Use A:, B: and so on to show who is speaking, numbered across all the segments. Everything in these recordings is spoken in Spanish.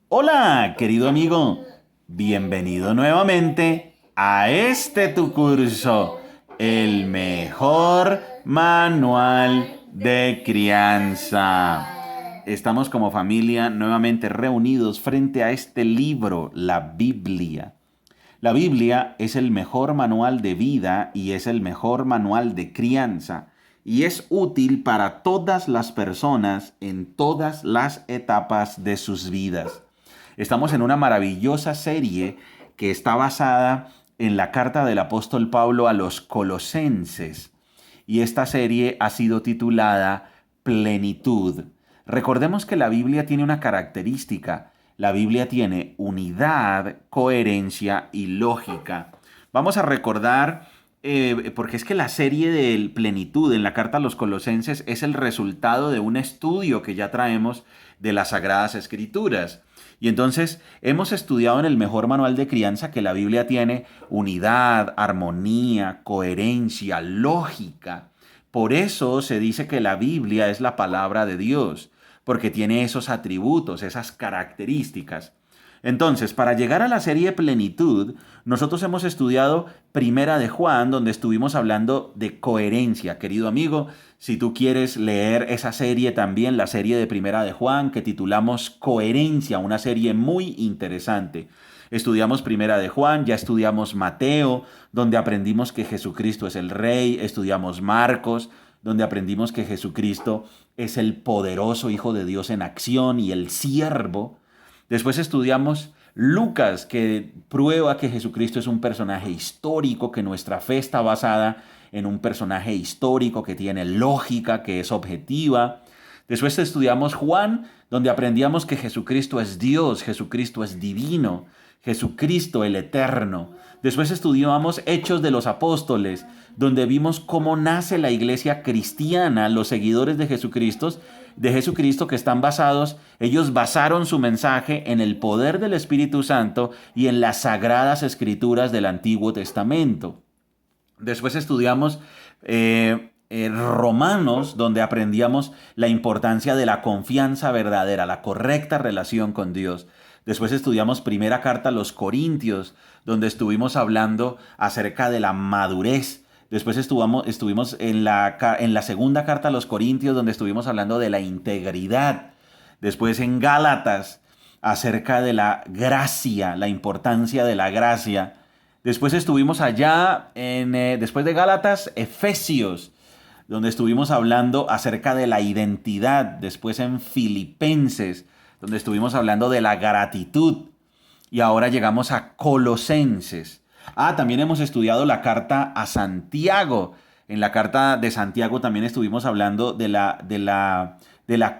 A: Hola, querido amigo. Bienvenido nuevamente a este tu curso, el mejor manual de crianza. Estamos como familia nuevamente reunidos frente a este libro, la Biblia. La Biblia es el mejor manual de vida y es el mejor manual de crianza y es útil para todas las personas en todas las etapas de sus vidas. Estamos en una maravillosa serie que está basada en la carta del apóstol Pablo a los Colosenses y esta serie ha sido titulada Plenitud. Recordemos que la Biblia tiene una característica. La Biblia tiene unidad, coherencia y lógica. Vamos a recordar, porque es que la serie de Plenitud en la carta a los Colosenses es el resultado de un estudio que ya traemos de las Sagradas Escrituras. Y entonces hemos estudiado en el mejor manual de crianza que la Biblia tiene unidad, armonía, coherencia, lógica. Por eso se dice que la Biblia es la palabra de Dios, porque tiene esos atributos, esas características. Entonces, para llegar a la serie Plenitud, nosotros hemos estudiado Primera de Juan, donde estuvimos hablando de coherencia. Querido amigo, si tú quieres leer esa serie también, la serie de Primera de Juan, que titulamos Coherencia, una serie muy interesante. Estudiamos Primera de Juan, ya estudiamos Mateo, donde aprendimos que Jesucristo es el Rey, estudiamos Marcos, donde aprendimos que Jesucristo es el poderoso Hijo de Dios en acción y el siervo. Después estudiamos Lucas, que prueba que Jesucristo es un personaje histórico, que nuestra fe está basada en un personaje histórico que tiene lógica, que es objetiva. Después estudiamos Juan, donde aprendíamos que Jesucristo es Dios, Jesucristo es divino, Jesucristo el eterno. Después estudiamos Hechos de los Apóstoles, donde vimos cómo nace la iglesia cristiana, los seguidores de Jesucristo que están basados, ellos basaron su mensaje en el poder del Espíritu Santo y en las sagradas escrituras del Antiguo Testamento. Después estudiamos Romanos, donde aprendíamos la importancia de la confianza verdadera, la correcta relación con Dios. Después estudiamos primera carta a los Corintios, donde estuvimos hablando acerca de la madurez. Después estuvimos en la segunda carta a los Corintios, donde estuvimos hablando de la integridad. Después en Gálatas, acerca de la gracia, la importancia de la gracia. Después estuvimos allá, después de Gálatas, Efesios, donde estuvimos hablando acerca de la identidad. Después en Filipenses, donde estuvimos hablando de la gratitud. Y ahora llegamos a Colosenses. También hemos estudiado la carta a Santiago. En la carta de Santiago también estuvimos hablando de la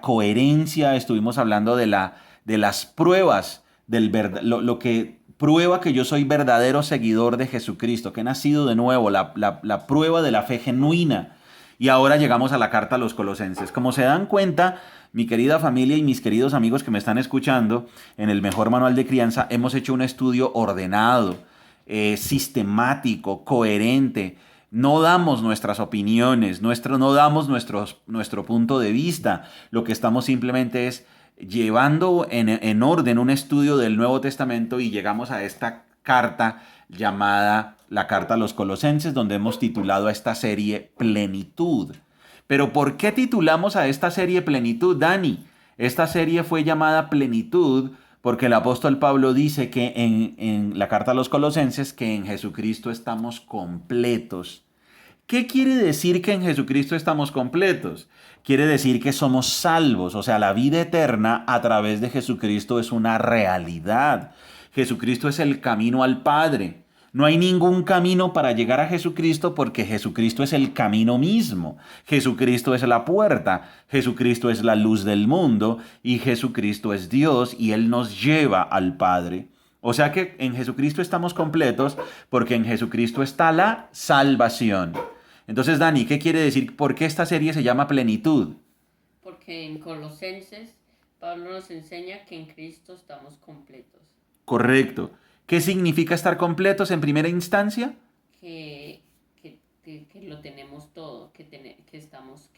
A: coherencia, estuvimos hablando de las pruebas, lo que prueba que yo soy verdadero seguidor de Jesucristo, que he nacido de nuevo, la prueba de la fe genuina. Y ahora llegamos a la carta a los Colosenses. Como se dan cuenta, mi querida familia y mis queridos amigos que me están escuchando, en el mejor manual de crianza hemos hecho un estudio ordenado, sistemático, coherente. No damos nuestras opiniones, no damos nuestro punto de vista. Lo que estamos simplemente es llevando en orden un estudio del Nuevo Testamento y llegamos a esta carta llamada la carta a los Colosenses, donde hemos titulado a esta serie Plenitud. Pero ¿por qué titulamos a esta serie Plenitud, Dani? Esta serie fue llamada Plenitud porque el apóstol Pablo dice que en la carta a los Colosenses que en Jesucristo estamos completos. ¿Qué quiere decir que en Jesucristo estamos completos? Quiere decir que somos salvos, o sea, la vida eterna a través de Jesucristo es una realidad. Jesucristo es el camino al Padre. No hay ningún camino para llegar a Jesucristo porque Jesucristo es el camino mismo. Jesucristo es la puerta, Jesucristo es la luz del mundo y Jesucristo es Dios y Él nos lleva al Padre. O sea que en Jesucristo estamos completos porque en Jesucristo está la salvación. Entonces, Dani, ¿qué quiere decir? ¿Por qué esta serie se llama Plenitud?
B: Porque en Colosenses Pablo nos enseña que en Cristo estamos completos,
A: Correcto. ¿Qué significa estar completos en primera instancia?
B: que, que que lo tenemos todo, que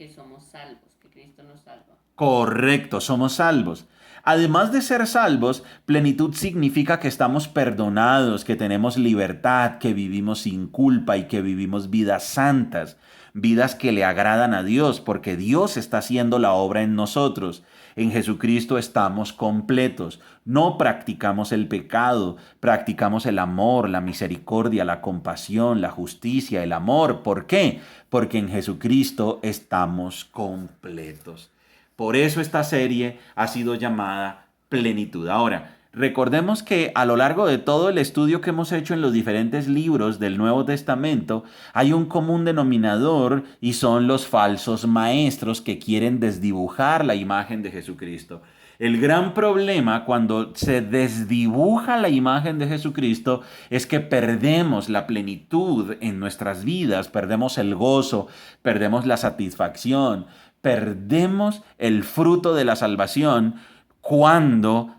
B: somos salvos, que Cristo nos salva.
A: Correcto, somos salvos. Además de ser salvos, plenitud significa que estamos perdonados, que tenemos libertad, que vivimos sin culpa y que vivimos vidas santas, vidas que le agradan a Dios, porque Dios está haciendo la obra en nosotros. En Jesucristo estamos completos. No practicamos el pecado, practicamos el amor, la misericordia, la compasión, la justicia, el amor. ¿Por qué? Porque en Jesucristo estamos completos. Por eso esta serie ha sido llamada Plenitud. Ahora, recordemos que a lo largo de todo el estudio que hemos hecho en los diferentes libros del Nuevo Testamento, hay un común denominador y son los falsos maestros que quieren desdibujar la imagen de Jesucristo. El gran problema cuando se desdibuja la imagen de Jesucristo es que perdemos la plenitud en nuestras vidas, perdemos el gozo, perdemos la satisfacción, perdemos el fruto de la salvación cuando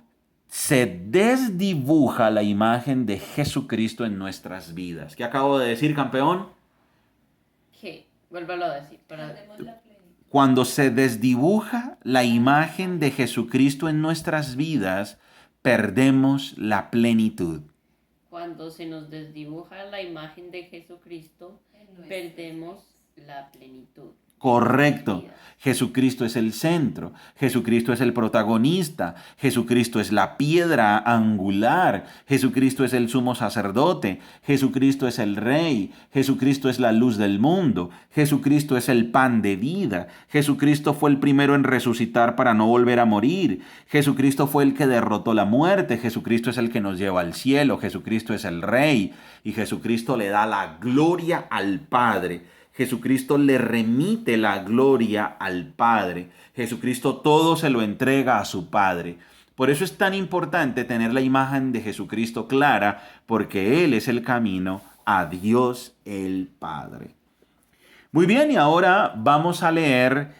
A: se desdibuja la imagen de Jesucristo en nuestras vidas. ¿Qué acabo de decir, campeón?
B: ¿Qué? Vuélvalo a decir.
A: Cuando se desdibuja la imagen de Jesucristo en nuestras vidas, perdemos la plenitud.
B: Cuando se nos desdibuja la imagen de Jesucristo, perdemos la plenitud.
A: Correcto. Jesucristo es el centro, Jesucristo es el protagonista, Jesucristo es la piedra angular, Jesucristo es el sumo sacerdote, Jesucristo es el rey, Jesucristo es la luz del mundo, Jesucristo es el pan de vida, Jesucristo fue el primero en resucitar para no volver a morir, Jesucristo fue el que derrotó la muerte, Jesucristo es el que nos lleva al cielo, Jesucristo es el rey y Jesucristo le da la gloria al Padre. Jesucristo le remite la gloria al Padre. Jesucristo todo se lo entrega a su Padre. Por eso es tan importante tener la imagen de Jesucristo clara, porque Él es el camino a Dios el Padre. Muy bien, y ahora vamos a leer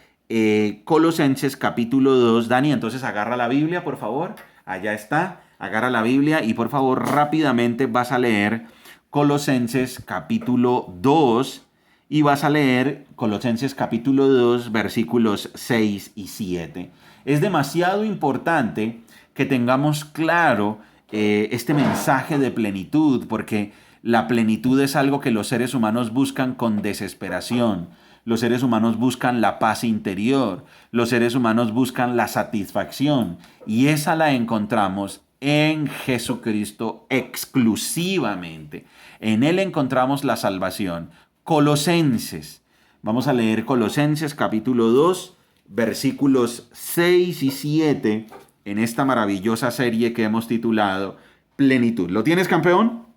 A: Colosenses capítulo 2. Dani, entonces agarra la Biblia, por favor. Allá está. Agarra la Biblia y por favor rápidamente vas a leer Colosenses capítulo 2. Y vas a leer Colosenses capítulo 2, versículos 6 y 7. Es demasiado importante que tengamos claro este mensaje de plenitud, porque la plenitud es algo que los seres humanos buscan con desesperación. Los seres humanos buscan la paz interior. Los seres humanos buscan la satisfacción. Y esa la encontramos en Jesucristo exclusivamente. En Él encontramos la salvación. Colosenses. Vamos a leer Colosenses capítulo 2, versículos 6 y 7 en esta maravillosa serie que hemos titulado Plenitud. ¿Lo tienes, campeón?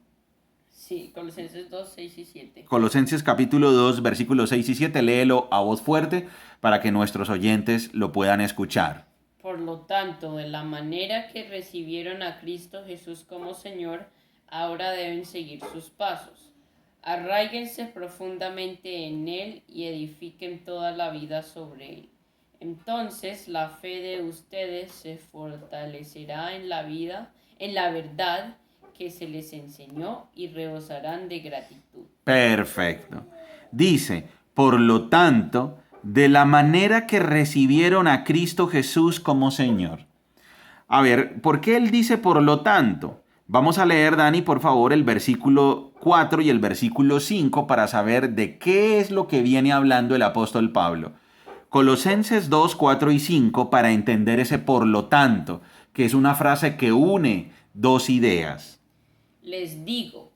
B: Sí, Colosenses 2, 6 y 7.
A: Colosenses capítulo 2, versículos 6 y 7. Léelo a voz fuerte para que nuestros oyentes lo puedan escuchar.
B: Por lo tanto, de la manera que recibieron a Cristo Jesús como Señor, ahora deben seguir sus pasos. Arráiguense profundamente en Él y edifiquen toda la vida sobre Él. Entonces la fe de ustedes se fortalecerá en la verdad que se les enseñó y rebosarán de gratitud.
A: Perfecto. Dice, por lo tanto, de la manera que recibieron a Cristo Jesús como Señor. A ver, ¿por qué él dice por lo tanto? Vamos a leer, Dani, por favor, el versículo 4 y el versículo 5 para saber de qué es lo que viene hablando el apóstol Pablo. Colosenses 2, 4 y 5 para entender ese por lo tanto, que es una frase que une dos ideas.
B: Les digo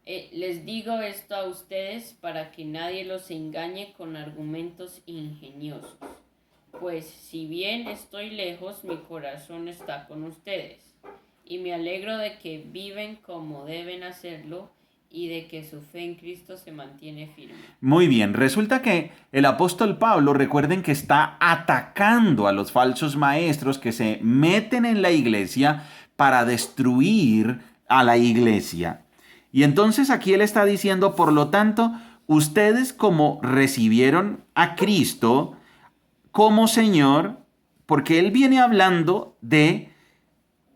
B: esto a ustedes para que nadie los engañe con argumentos ingeniosos. Pues si bien estoy lejos, mi corazón está con ustedes. Y me alegro de que viven como deben hacerlo y de que su fe en Cristo se mantiene firme.
A: Muy bien, resulta que el apóstol Pablo, recuerden que está atacando a los falsos maestros que se meten en la iglesia para destruir a la iglesia. Y entonces aquí él está diciendo, por lo tanto, ustedes como recibieron a Cristo como Señor, porque él viene hablando de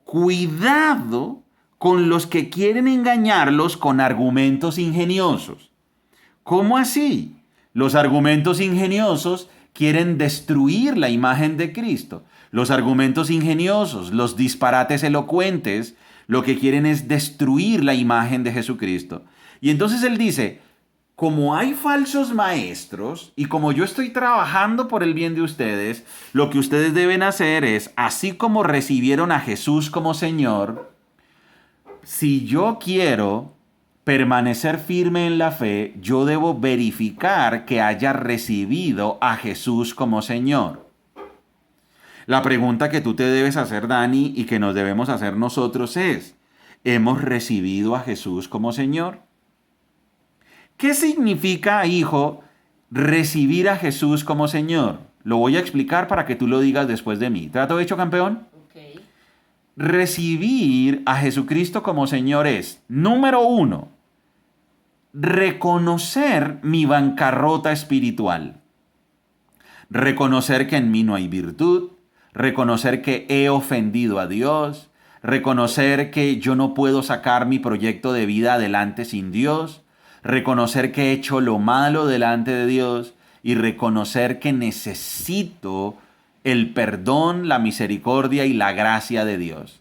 A: cuidado con los que quieren engañarlos con argumentos ingeniosos. ¿Cómo así? Los argumentos ingeniosos quieren destruir la imagen de Cristo. Los argumentos ingeniosos, los disparates elocuentes, lo que quieren es destruir la imagen de Jesucristo. Y entonces él dice, como hay falsos maestros y como yo estoy trabajando por el bien de ustedes, lo que ustedes deben hacer es, así como recibieron a Jesús como Señor, si yo quiero permanecer firme en la fe, yo debo verificar que haya recibido a Jesús como Señor. La pregunta que tú te debes hacer, Dani, y que nos debemos hacer nosotros es, ¿hemos recibido a Jesús como Señor? ¿Qué significa, hijo, recibir a Jesús como Señor? Lo voy a explicar para que tú lo digas después de mí. ¿Trato hecho, campeón?
B: Ok.
A: Recibir a Jesucristo como Señor es, número 1, reconocer mi bancarrota espiritual. Reconocer que en mí no hay virtud, reconocer que he ofendido a Dios, reconocer que yo no puedo sacar mi proyecto de vida adelante sin Dios, reconocer que he hecho lo malo delante de Dios y reconocer que necesito el perdón, la misericordia y la gracia de Dios.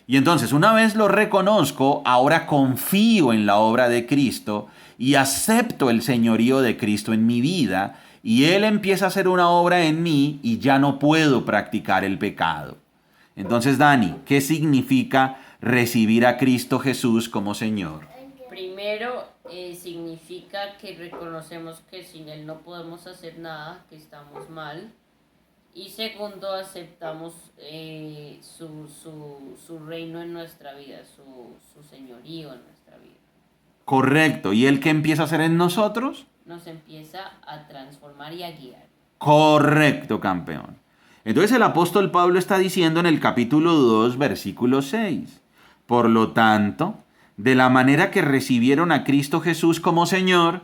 A: Y entonces, una vez lo reconozco, ahora confío en la obra de Cristo y acepto el señorío de Cristo en mi vida, y Él empieza a hacer una obra en mí y ya no puedo practicar el pecado. Entonces, Dani, ¿qué significa recibir a Cristo Jesús como Señor?
B: Primero, significa que reconocemos que sin Él no podemos hacer nada, que estamos mal. Y segundo, aceptamos su reino en nuestra vida, su señorío en nuestra vida.
A: Correcto. ¿Y Él qué empieza a hacer en nosotros?
B: Nos empieza a transformar y a guiar.
A: Correcto, campeón. Entonces el apóstol Pablo está diciendo en el capítulo 2, versículo 6. Por lo tanto, de la manera que recibieron a Cristo Jesús como Señor,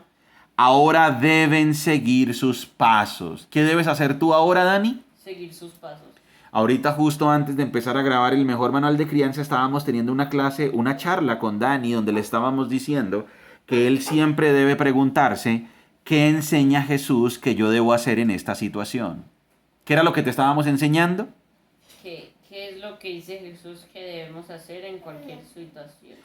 A: ahora deben seguir sus pasos. ¿Qué debes hacer tú ahora, Dani?
B: Seguir sus pasos.
A: Ahorita, justo antes de empezar a grabar el mejor manual de crianza, estábamos teniendo una clase, una charla con Dani, donde le estábamos diciendo que él siempre debe preguntarse, ¿qué enseña Jesús que yo debo hacer en esta situación? ¿Qué era lo que te estábamos enseñando?
B: ¿Qué es lo que dice Jesús que debemos hacer en cualquier situación?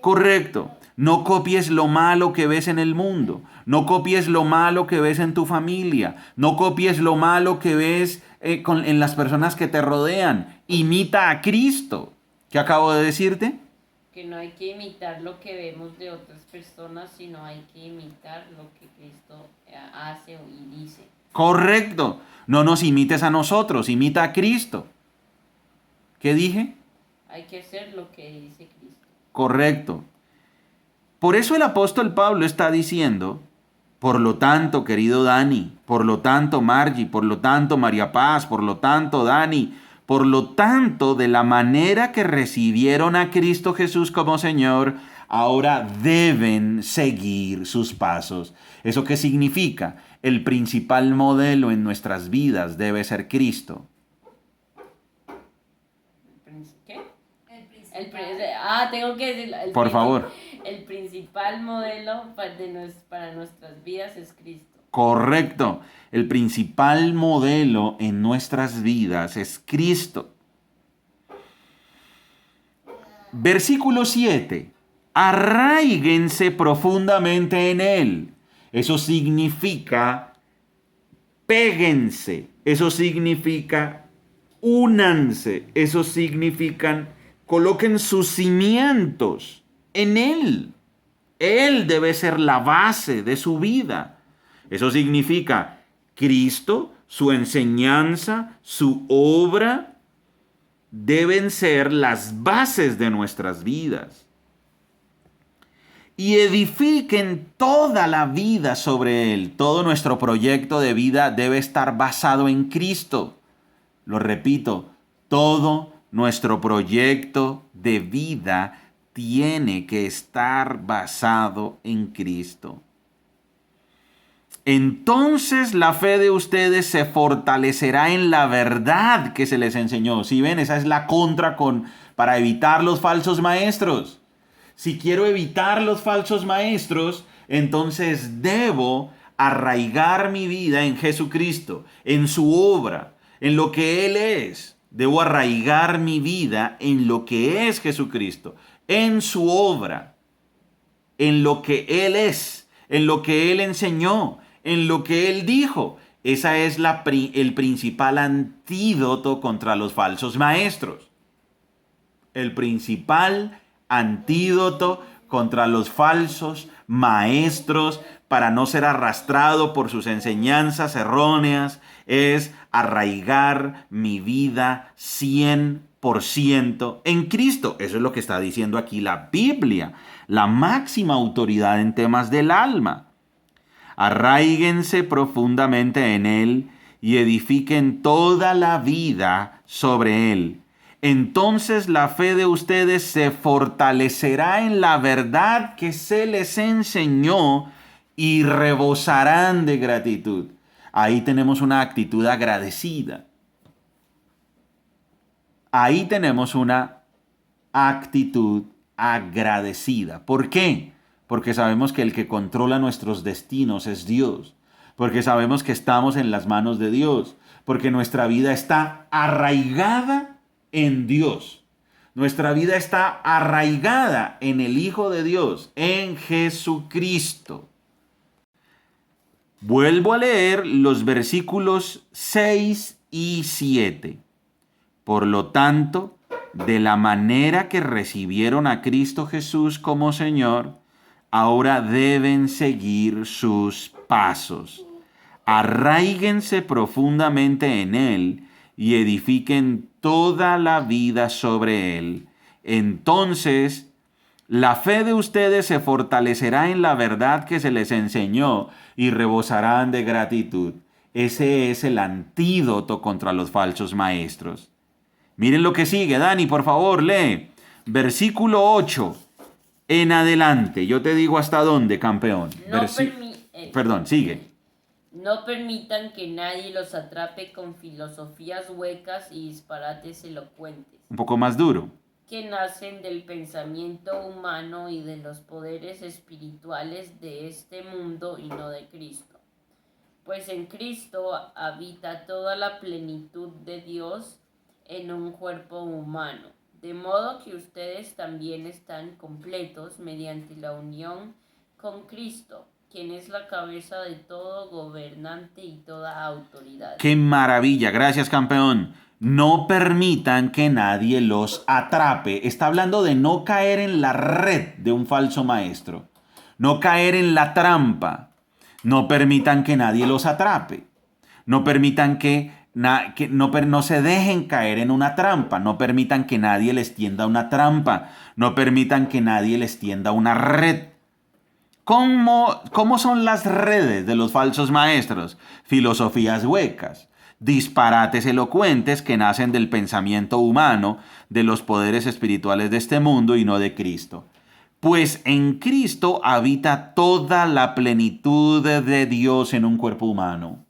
A: Correcto. No copies lo malo que ves en el mundo. No copies lo malo que ves en tu familia. No copies lo malo que ves en las personas que te rodean. Imita a Cristo. ¿Qué acabo de decirte?
B: Que no hay que imitar lo que vemos de otras personas, sino hay que imitar lo que Cristo hace y dice.
A: Correcto. No nos imites a nosotros, imita a Cristo. ¿Qué dije?
B: Hay que hacer lo que dice Cristo.
A: Correcto. Por eso el apóstol Pablo está diciendo, por lo tanto, querido Dani, por lo tanto, Margie, por lo tanto, María Paz, por lo tanto, Dani, por lo tanto, de la manera que recibieron a Cristo Jesús como Señor, ahora deben seguir sus pasos. ¿Eso qué significa? El principal modelo en nuestras vidas debe ser Cristo.
B: ¿Qué? Tengo que decirlo.
A: Por favor.
B: El principal modelo para nuestras vidas es Cristo.
A: Correcto. El principal modelo en nuestras vidas es Cristo. Versículo 7. Arraíguense profundamente en Él. Eso significa péguense. Eso significa únanse. Eso significa coloquen sus cimientos en Él. Él debe ser la base de su vida. Eso significa Cristo, su enseñanza, su obra, deben ser las bases de nuestras vidas. Y edifiquen toda la vida sobre Él. Todo nuestro proyecto de vida debe estar basado en Cristo. Lo repito, todo nuestro proyecto de vida tiene que estar basado en Cristo. Entonces la fe de ustedes se fortalecerá en la verdad que se les enseñó. ¿Sí ven? Esa es la contra para evitar los falsos maestros. Si quiero evitar los falsos maestros, Entonces debo arraigar mi vida en Jesucristo, en su obra, en lo que Él es. Debo arraigar mi vida en lo que es Jesucristo, en su obra, en lo que Él es, en lo que Él enseñó, en lo que Él dijo. Esa es el principal antídoto contra los falsos maestros. El principal antídoto contra los falsos maestros para no ser arrastrado por sus enseñanzas erróneas es arraigar mi vida 100% en Cristo. Eso es lo que está diciendo aquí la Biblia, la máxima autoridad en temas del alma. Arraíguense profundamente en Él y edifiquen toda la vida sobre Él. Entonces la fe de ustedes se fortalecerá en la verdad que se les enseñó y rebosarán de gratitud. Ahí tenemos una actitud agradecida. Ahí tenemos una actitud agradecida. ¿Por qué? Porque sabemos que el que controla nuestros destinos es Dios. Porque sabemos que estamos en las manos de Dios. Porque nuestra vida está arraigada en Dios. Nuestra vida está arraigada en el Hijo de Dios, en Jesucristo. Vuelvo a leer los versículos 6 y 7. Por lo tanto, de la manera que recibieron a Cristo Jesús como Señor, ahora deben seguir sus pasos. Arraíguense profundamente en Él y edifiquen toda la vida sobre Él. Entonces, la fe de ustedes se fortalecerá en la verdad que se les enseñó y rebosarán de gratitud. Ese es el antídoto contra los falsos maestros. Miren lo que sigue, Dani, por favor, lee. Versículo 8 en adelante. Yo te digo hasta dónde, campeón. Perdón, sigue.
B: No permitan que nadie los atrape con filosofías huecas y disparates elocuentes.
A: Un poco más duro.
B: Que nacen del pensamiento humano y de los poderes espirituales de este mundo y no de Cristo. Pues en Cristo habita toda la plenitud de Dios en un cuerpo humano, de modo que ustedes también están completos mediante la unión con Cristo, quien es la cabeza de todo gobernante y toda autoridad.
A: ¡Qué maravilla! Gracias, campeón. No permitan que nadie los atrape. Está hablando de no caer en la red de un falso maestro. No caer en la trampa. No permitan que nadie los atrape. No permitan no se dejen caer en una trampa. No permitan que nadie les tienda una trampa. No permitan que nadie les tienda una red. ¿Cómo son las redes de los falsos maestros? Filosofías huecas, disparates elocuentes que nacen del pensamiento humano, de los poderes espirituales de este mundo y no de Cristo. Pues en Cristo habita toda la plenitud de Dios en un cuerpo humano.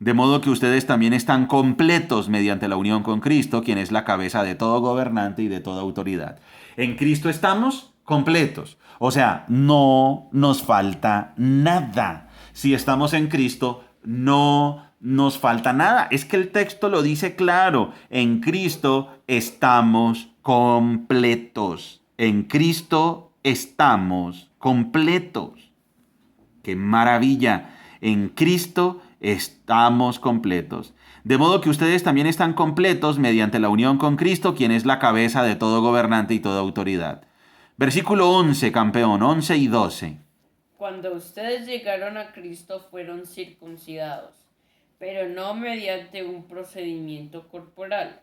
A: De modo que ustedes también están completos mediante la unión con Cristo, quien es la cabeza de todo gobernante y de toda autoridad. En Cristo estamos completos. O sea, no nos falta nada. Si estamos en Cristo, no nos falta nada. Es que el texto lo dice claro. En Cristo estamos completos. En Cristo estamos completos. ¡Qué maravilla! En Cristo estamos completos. De modo que ustedes también están completos mediante la unión con Cristo, quien es la cabeza de todo gobernante y toda autoridad. Versículo 11, campeón, 11 y 12.
B: Cuando ustedes llegaron a Cristo fueron circuncidados, pero no mediante un procedimiento corporal.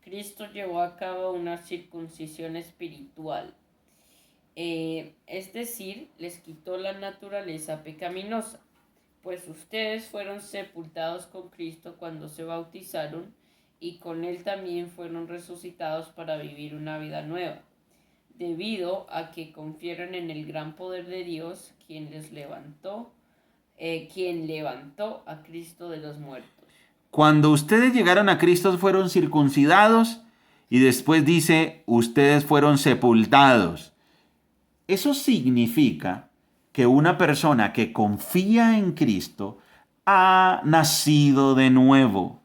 B: Cristo llevó a cabo una circuncisión espiritual. Es decir, les quitó la naturaleza pecaminosa, pues ustedes fueron sepultados con Cristo cuando se bautizaron y con Él también fueron resucitados para vivir una vida nueva, debido a que confiaron en el gran poder de Dios, quien levantó a Cristo de los muertos.
A: Cuando ustedes llegaron a Cristo fueron circuncidados y después dice, ustedes fueron sepultados. Eso significa que una persona que confía en Cristo ha nacido de nuevo.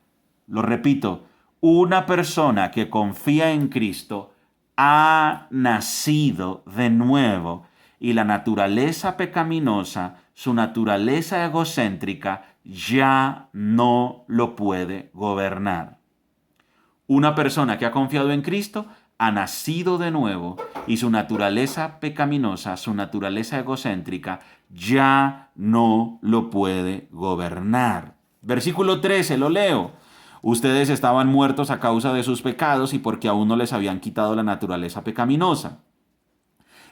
A: Lo repito, una persona que confía en Cristo ha nacido de nuevo y la naturaleza pecaminosa, su naturaleza egocéntrica, ya no lo puede gobernar. Una persona que ha confiado en Cristo ha nacido de nuevo y su naturaleza pecaminosa, su naturaleza egocéntrica, ya no lo puede gobernar. Versículo 13, lo leo. Ustedes estaban muertos a causa de sus pecados y porque aún no les habían quitado la naturaleza pecaminosa.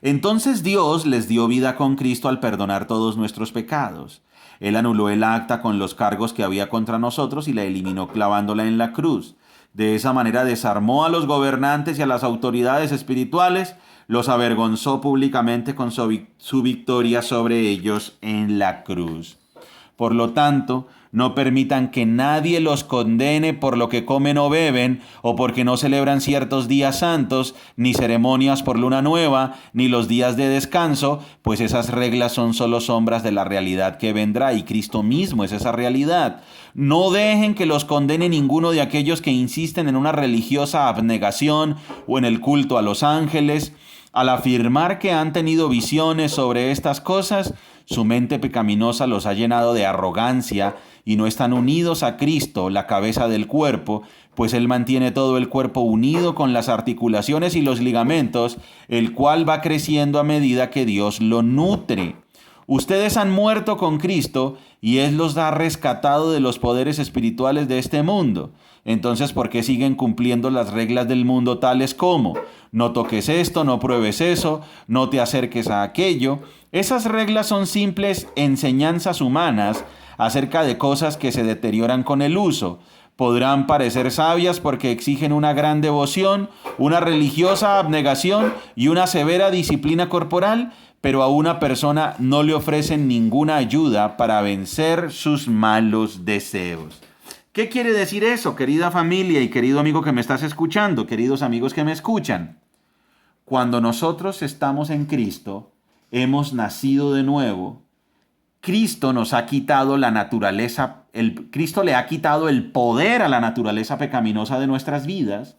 A: Entonces Dios les dio vida con Cristo al perdonar todos nuestros pecados. Él anuló el acta con los cargos que había contra nosotros y la eliminó clavándola en la cruz. De esa manera desarmó a los gobernantes y a las autoridades espirituales, los avergonzó públicamente con su victoria sobre ellos en la cruz. Por lo tanto, no permitan que nadie los condene por lo que comen o beben, o porque no celebran ciertos días santos, ni ceremonias por luna nueva, ni los días de descanso, pues esas reglas son solo sombras de la realidad que vendrá, y Cristo mismo es esa realidad. No dejen que los condene ninguno de aquellos que insisten en una religiosa abnegación o en el culto a los ángeles. Al afirmar que han tenido visiones sobre estas cosas, su mente pecaminosa los ha llenado de arrogancia y no están unidos a Cristo, la cabeza del cuerpo, pues Él mantiene todo el cuerpo unido con las articulaciones y los ligamentos, el cual va creciendo a medida que Dios lo nutre. Ustedes han muerto con Cristo y Él los ha rescatado de los poderes espirituales de este mundo. Entonces, ¿por qué siguen cumpliendo las reglas del mundo tales como no toques esto, no pruebes eso, no te acerques a aquello? Esas reglas son simples enseñanzas humanas acerca de cosas que se deterioran con el uso. Podrán parecer sabias porque exigen una gran devoción, una religiosa abnegación y una severa disciplina corporal, pero a una persona no le ofrecen ninguna ayuda para vencer sus malos deseos. ¿Qué quiere decir eso, querida familia y querido amigo que me estás escuchando, queridos amigos que me escuchan? Cuando nosotros estamos en Cristo, hemos nacido de nuevo. Cristo nos ha quitado la naturaleza, Cristo le ha quitado el poder a la naturaleza pecaminosa de nuestras vidas,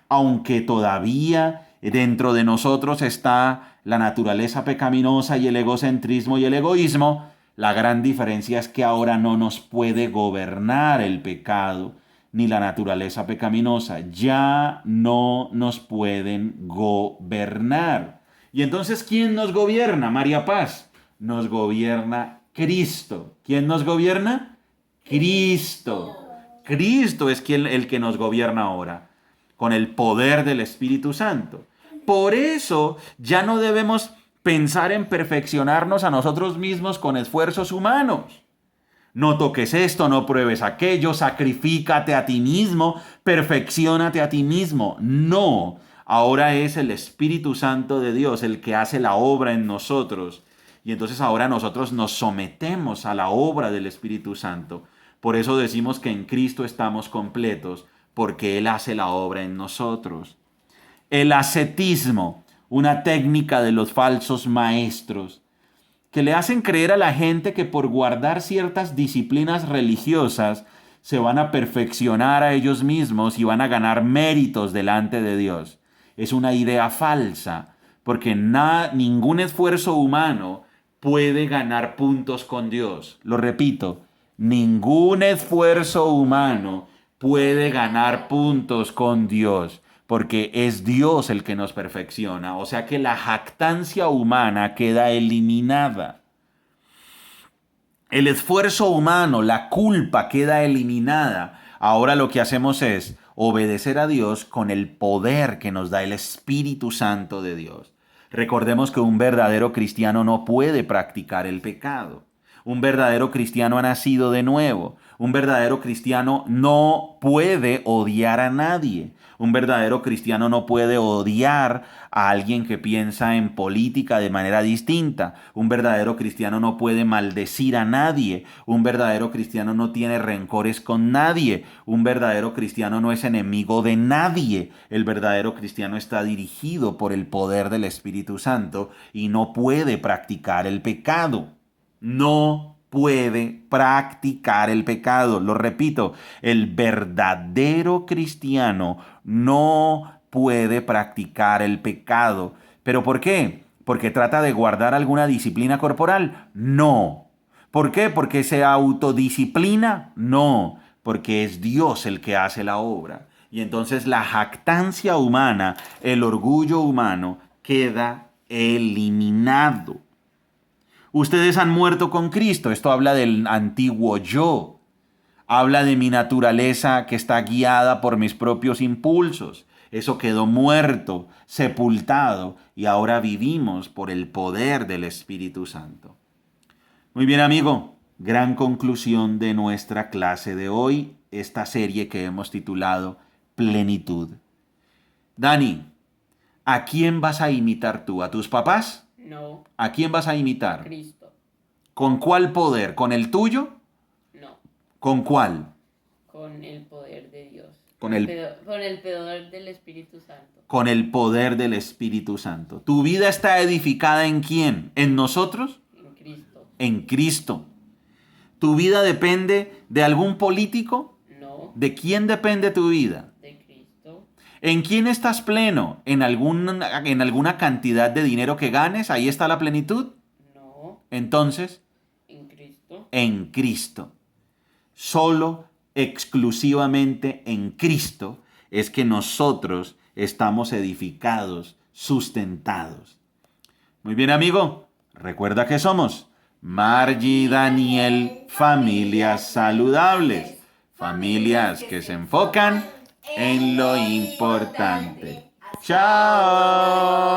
A: aunque todavía dentro de nosotros está la naturaleza pecaminosa y el egocentrismo y el egoísmo. La gran diferencia es que ahora no nos puede gobernar el pecado ni la naturaleza pecaminosa. Ya no nos pueden gobernar. Y entonces, ¿quién nos gobierna, María Paz? Nos gobierna Cristo. ¿Quién nos gobierna? Cristo. Cristo es el que nos gobierna ahora, con el poder del Espíritu Santo. Por eso ya no debemos pensar en perfeccionarnos a nosotros mismos con esfuerzos humanos. No toques esto, no pruebes aquello, sacrifícate a ti mismo, perfecciónate a ti mismo. No, ahora es el Espíritu Santo de Dios el que hace la obra en nosotros. Y entonces ahora nosotros nos sometemos a la obra del Espíritu Santo. Por eso decimos que en Cristo estamos completos, porque Él hace la obra en nosotros. El ascetismo, una técnica de los falsos maestros, que le hacen creer a la gente que por guardar ciertas disciplinas religiosas se van a perfeccionar a ellos mismos y van a ganar méritos delante de Dios. Es una idea falsa, porque ningún esfuerzo humano puede ganar puntos con Dios. Lo repito, ningún esfuerzo humano puede ganar puntos con Dios, porque es Dios el que nos perfecciona. O sea que la jactancia humana queda eliminada. El esfuerzo humano, la culpa queda eliminada. Ahora lo que hacemos es obedecer a Dios con el poder que nos da el Espíritu Santo de Dios. Recordemos que un verdadero cristiano no puede practicar el pecado. Un verdadero cristiano ha nacido de nuevo. Un verdadero cristiano no puede odiar a nadie. Un verdadero cristiano no puede odiar a alguien que piensa en política de manera distinta. Un verdadero cristiano no puede maldecir a nadie. Un verdadero cristiano no tiene rencores con nadie. Un verdadero cristiano no es enemigo de nadie. El verdadero cristiano está dirigido por el poder del Espíritu Santo y no puede practicar el pecado. No puede practicar el pecado. Lo repito, el verdadero cristiano no puede practicar el pecado. ¿Pero por qué? ¿Porque trata de guardar alguna disciplina corporal? No. ¿Por qué? ¿Porque se autodisciplina? No. Porque es Dios el que hace la obra. Y entonces la jactancia humana, el orgullo humano, queda eliminado. Ustedes han muerto con Cristo. Esto habla del antiguo yo. Habla de mi naturaleza que está guiada por mis propios impulsos. Eso quedó muerto, sepultado, y ahora vivimos por el poder del Espíritu Santo. Muy bien, amigo. Gran conclusión de nuestra clase de hoy, esta serie que hemos titulado Plenitud. Dani, ¿a quién vas a imitar tú? ¿A tus papás?
B: No.
A: ¿A quién vas a imitar?
B: Cristo.
A: ¿Con cuál poder? ¿Con el tuyo?
B: No.
A: ¿Con cuál?
B: Con el poder de Dios.
A: Con el
B: poder del Espíritu Santo.
A: Con el poder del Espíritu Santo. ¿Tu vida está edificada en quién? ¿En nosotros?
B: En Cristo.
A: En Cristo. ¿Tu vida depende de algún político?
B: No.
A: ¿De quién depende tu vida?
B: De Cristo.
A: ¿En quién estás pleno? ¿En alguna cantidad de dinero que ganes? ¿Ahí está la plenitud?
B: No.
A: Entonces,
B: En Cristo.
A: en Cristo. Solo, exclusivamente en Cristo es que nosotros estamos edificados, sustentados. Muy bien, amigo. Recuerda que somos Margie y Daniel, familias saludables. Familias que se enfocan en lo importante. ¡Chao!